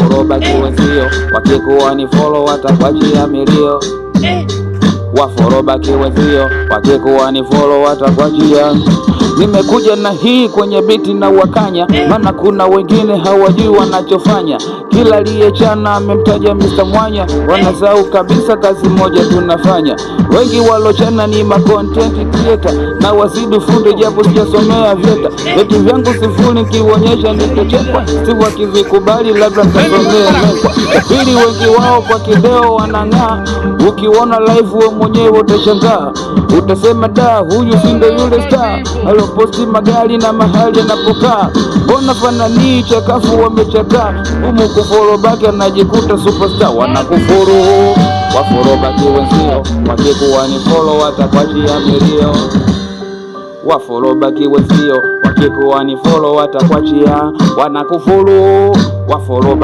waforoba kiwenzio, wakikuwa ni follow watakwachia milio. Waforoba kiwenzio, wakikuwa ni follow watakwachia. Nimekuja na hii kwenye biti na wakanya, maana kuna wengine hawajui wanachofanya. Kila aliyechana amemtaja Mr. Mwanya, wanasahau kabisa kazi moja tunafanya. Wengi walochana ni ma content creator, na wazidi fundi japo sijasomea vyeta. Vitu vyangu sifuri nikionyesha nitachekwa, si wakivikubali labda nitasomea mekwa. Pili wengi wao kwa kideo wanang'aa, ukiona live wewe mwenyewe utashangaa. Utasema da, huyu si ndo yule star aloposti magari na mahali anapokaa. Mbona fanani chakafu wamechakaa, humu kuforo baki anajikuta superstar. Wanakufuru waforoba kiwenzio, wakikuwa ni follow watakwachia milio. Waforoba kiwenzio, wakikuwa ni follow watakwachia. Wanakufuru waforoba